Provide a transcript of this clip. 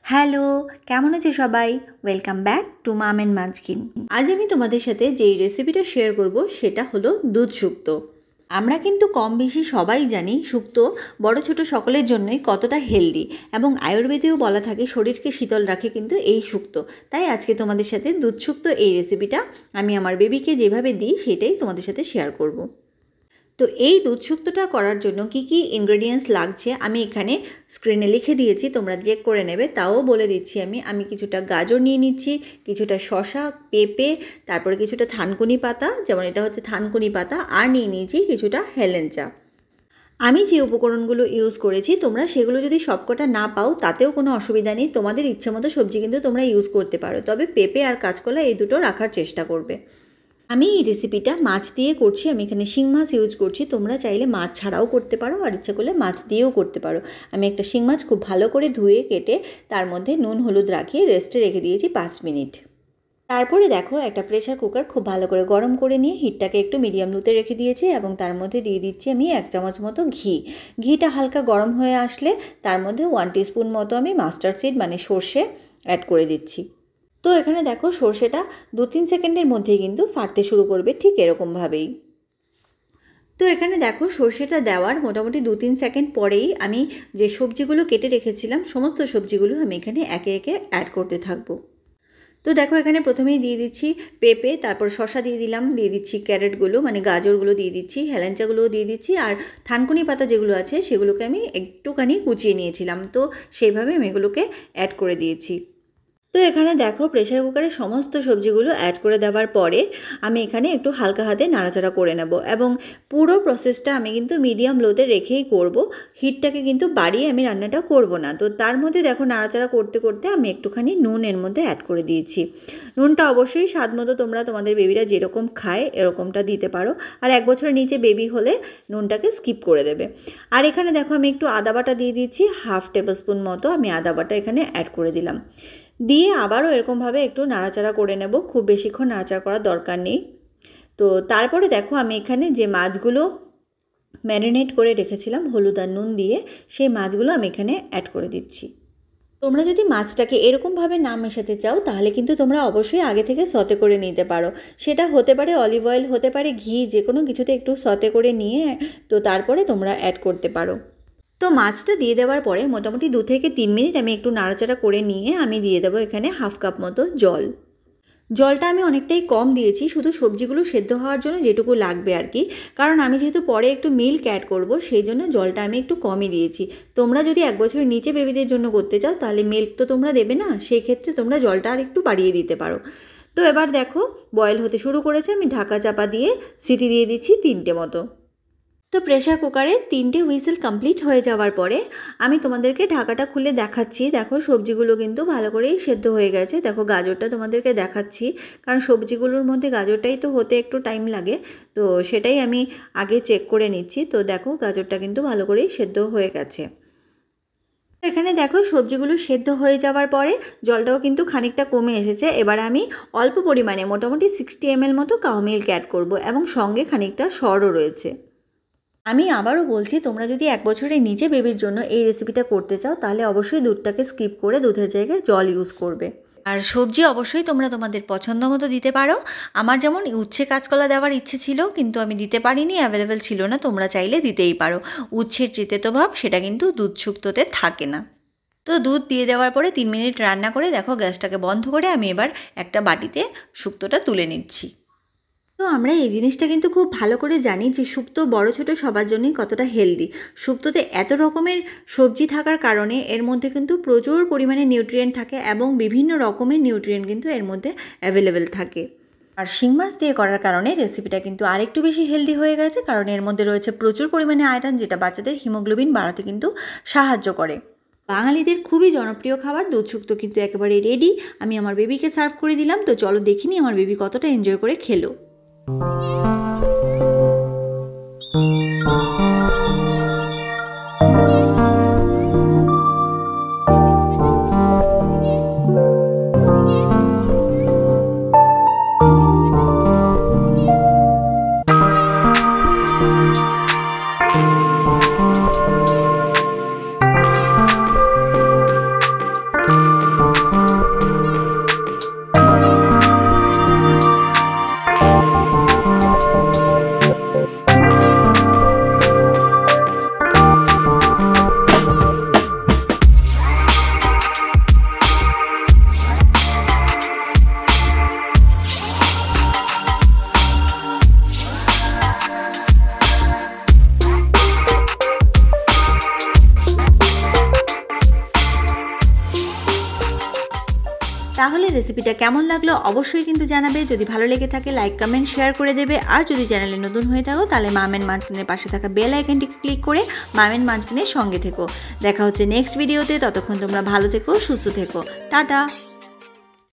Hello, কেমন আছো সবাই? Welcome back to Mum and Munchkin. আজ আমি তোমাদের সাথে যেই রেসিপিটা শেয়ার করব সেটা হলো দুধ শুক্তো। আমরা কিন্তু কম বেশি সবাই জানি শুক্তো বড় ছোট সকলের জন্যই কতটা হেলদি, এবং আয়ুর্বেদেও বলা থাকে শরীরকে শীতল রাখে কিন্তু এই শুক্তো। তাই আজকে তোমাদের সাথে দুধ শুক্তো এই রেসিপিটা আমি আমার বেবিকে যেভাবে দিই সেটাই তোমাদের সাথে শেয়ার করব। তো এই দুধ শুক্তোটা করার জন্য কি কি ইনগ্রেডিয়েন্টস লাগছে আমি এখানে স্ক্রিনে লিখে দিয়েছি, তোমরা চেক করে নেবে। তাও বলে দিচ্ছি আমি কিছুটা গাজর নিয়ে নিচ্ছি, কিছুটা শসা, পেঁপে, তারপরে কিছুটা থানকুনি পাতা, যেমন এটা হচ্ছে থানকুনি পাতা, আর নিয়ে নিয়েছি কিছুটা হেলেঞ্চা। আমি যে উপকরণগুলো ইউজ করেছি তোমরা সেগুলো যদি সবকটা না পাও তাতেও কোনো অসুবিধা নেই, তোমাদের ইচ্ছে মতো সবজি কিন্তু তোমরা ইউজ করতে পারো, তবে পেঁপে আর কাঁচকলা এই দুটো রাখার চেষ্টা করবে। আমি এই রেসিপিটা মাছ দিয়ে করছি, আমি এখানে শিং মাছ ইউজ করছি, তোমরা চাইলে মাছ ছাড়াও করতে পারো আর ইচ্ছা করলে মাছ দিয়েও করতে পারো। আমি একটা শিং মাছ খুব ভালো করে ধুয়ে কেটে তার মধ্যে নুন হলুদ রাখিয়ে রেস্টে রেখে দিয়েছি 5 মিনিট। তারপরে দেখো একটা প্রেশার কুকার খুব ভালো করে গরম করে নিয়ে হিটটাকে একটু মিডিয়াম লোতে রেখে দিয়েছি, এবং তার মধ্যে দিয়ে দিচ্ছি আমি 1 চামচ মতো ঘি। ঘিটা হালকা গরম হয়ে আসলে তার মধ্যে 1 টিস্পুন মতো আমি মাস্টার্ড সিড মানে সর্ষে অ্যাড করে দিচ্ছি। তো এখানে দেখো সর্ষেটা 2-3 সেকেন্ডের মধ্যেই কিন্তু ফাটতে শুরু করবে, ঠিক এরকমভাবেই। তো এখানে দেখো সর্ষেটা দেওয়ার মোটামুটি 2-3 সেকেন্ড পরেই আমি যে সবজিগুলো কেটে রেখেছিলাম সমস্ত সবজিগুলো আমি এখানে একে একে অ্যাড করতে থাকবো। তো দেখো এখানে প্রথমেই দিয়ে দিচ্ছি পেঁপে, তারপর শসা দিয়ে দিলাম, দিয়ে দিচ্ছি ক্যারেটগুলো মানে গাজরগুলো দিয়ে দিচ্ছি, হেলেঞ্চাগুলোও দিয়ে দিচ্ছি, আর থানকুনি পাতা যেগুলো আছে সেগুলোকে আমি একটুখানি কুচিয়ে নিয়েছিলাম, তো সেইভাবে আমি এগুলোকে অ্যাড করে দিয়েছি। তো এখানে দেখো প্রেশার কুকারে সমস্ত সবজিগুলো অ্যাড করে দেওয়ার পরে আমি এখানে একটু হালকা হাতে নাড়াচাড়া করে নেব, এবং পুরো প্রসেসটা আমি কিন্তু মিডিয়াম লোতে রেখেই করব, হিটটাকে কিন্তু বাড়িয়ে আমি রান্নাটা করব না। তো তার মধ্যে দেখো নাড়াচাড়া করতে করতে আমি একটুখানি নুন এর মধ্যে অ্যাড করে দিয়েছি। নুনটা অবশ্যই স্বাদ মতো তোমরা তোমাদের বেবিরা যেরকম খায় এরকমটা দিতে পারো, আর 1 বছরের নিচে বেবি হলে নুনটাকে স্কিপ করে দেবে। আর এখানে দেখো আমি একটু আদা বাটা দিয়ে দিচ্ছি, 1/2 টেবিল স্পুন মতো আমি আদা বাটা এখানে অ্যাড করে দিলাম, দিয়ে আবারও এরকমভাবে একটু নাড়াচাড়া করে নেব, খুব বেশিক্ষণ নাড়াচাড়া করার দরকার নেই। তো তারপরে দেখো আমি এখানে যে মাছগুলো ম্যারিনেট করে রেখেছিলাম হলুদ আর নুন দিয়ে, সেই মাছগুলো আমি এখানে অ্যাড করে দিচ্ছি। তোমরা যদি মাছটাকে এরকমভাবে না মেশাতে চাও তাহলে কিন্তু তোমরা অবশ্যই আগে থেকে সতে করে নিতে পারো, সেটা হতে পারে অলিভ অয়েল, হতে পারে ঘি, যে কোনো কিছুতে একটু সতে করে নিয়ে তো তারপরে তোমরা অ্যাড করতে পারো। তো মাছটা দিয়ে দেওয়ার পরে মোটামুটি 2 থেকে 3 মিনিট আমি একটু নাড়াচাড়া করে নিয়ে আমি দিয়ে দেবো এখানে 1/2 কাপ মতো জল। জলটা আমি অনেকটাই কম দিয়েছি, শুধু সবজিগুলো সেদ্ধ হওয়ার জন্য যেটুকু লাগবে আর কি, কারণ আমি যেহেতু পরে একটু মিল্ক অ্যাড করব সেই জন্য জলটা আমি একটু কমই দিয়েছি। তোমরা যদি 1 বছরের নিচে বেবিদের জন্য করতে চাও তাহলে মিল্ক তো তোমরা দেবে না, সেই ক্ষেত্রে তোমরা জলটা আর একটু বাড়িয়ে দিতে পারো। তো এবার দেখো বয়েল হতে শুরু করেছে, আমি ঢাকা চাপা দিয়ে সিটি দিয়ে দিচ্ছি 3টে মতো। তো প্রেশার কুকারে 3টে হুইসেল কমপ্লিট হয়ে যাওয়ার পরে আমি তোমাদেরকে ঢাকাটা খুলে দেখাচ্ছি। দেখো সবজিগুলো কিন্তু ভালো করেই সেদ্ধ হয়ে গেছে। দেখো গাজরটা তোমাদেরকে দেখাচ্ছি, কারণ সবজিগুলোর মধ্যে গাজরটাই তো হতে একটু টাইম লাগে, তো সেটাই আমি আগে চেক করে নিচ্ছি। তো দেখো গাজরটা কিন্তু ভালো করেই সেদ্ধ হয়ে গেছে। এখানে দেখো সবজিগুলো সেদ্ধ হয়ে যাওয়ার পরে জলটাও কিন্তু খানিকটা কমে এসেছে। এবার আমি অল্প পরিমাণে মোটামুটি 60 ml মতো কাউ মিল্ক অ্যাড করব, এবং সঙ্গে খানিকটা সরও রয়েছে। আমি আবারও বলছি, তোমরা যদি 1 বছরের নিচে বেবির জন্য এই রেসিপিটা করতে চাও তাহলে অবশ্যই দুধটাকে স্কিপ করে দুধের জায়গায় জল ইউজ করবে। আর সবজি অবশ্যই তোমরা তোমাদের পছন্দ মতো দিতে পারো। আমার যেমন উচ্ছে কাঁচকলা দেওয়ার ইচ্ছে ছিল কিন্তু আমি দিতে পারিনি, অ্যাভেলেবেল ছিল না, তোমরা চাইলে দিতেই পারো। উচ্ছের চিতেতো ভাব সেটা কিন্তু দুধ শুক্তোতে থাকে না। তো দুধ দিয়ে দেওয়ার পরে 3 মিনিট রান্না করে দেখো গ্যাসটাকে বন্ধ করে আমি এবার একটা বাটিতে শুক্তোটা তুলে নিচ্ছি। তো আমরা এই জিনিসটা কিন্তু খুব ভালো করে জানি যে শুক্তো বড় ছোট সবার জন্যই কতটা হেলদি। শুক্তোতে এত রকমের সবজি থাকার কারণে এর মধ্যে কিন্তু প্রচুর পরিমাণে নিউট্রিয়েন্ট থাকে, এবং বিভিন্ন রকমের নিউট্রিয়েন্ট কিন্তু এর মধ্যে অ্যাভেলেবেল থাকে। আর শিং মাছ দিয়ে করার কারণে রেসিপিটা কিন্তু আরেকটু বেশি হেলদি হয়ে গেছে, কারণ এর মধ্যে রয়েছে প্রচুর পরিমাণে আয়রন, যেটা বাচ্চাদের হিমোগ্লোবিন বাড়াতে কিন্তু সাহায্য করে। বাঙালিদের খুবই জনপ্রিয় খাবার দুধ শুক্তো কিন্তু একেবারে রেডি। আমি আমার বেবিকে সার্ভ করে দিলাম, তো চলো দেখিনি আমার বেবি কতটা এনজয় করে খেলো। রেসিপিটা কেমন লাগলো অবশ্যই কিন্তু জানাবে। যদি ভালো লেগে থাকে লাইক কমেন্ট শেয়ার করে দেবে। আর যদি চ্যানেলে নতুন হয়ে থাকো তাহলে মাম অ্যান্ড মাঞ্চকিনের পাশে থাকা বেল আইকনটি ক্লিক করে মাম অ্যান্ড মাঞ্চকিনের সঙ্গে থেকো। দেখা হচ্ছে নেক্সট ভিডিওতে। ততক্ষণ তোমরা ভালো থেকো, সুস্থ থেকো। টাটা।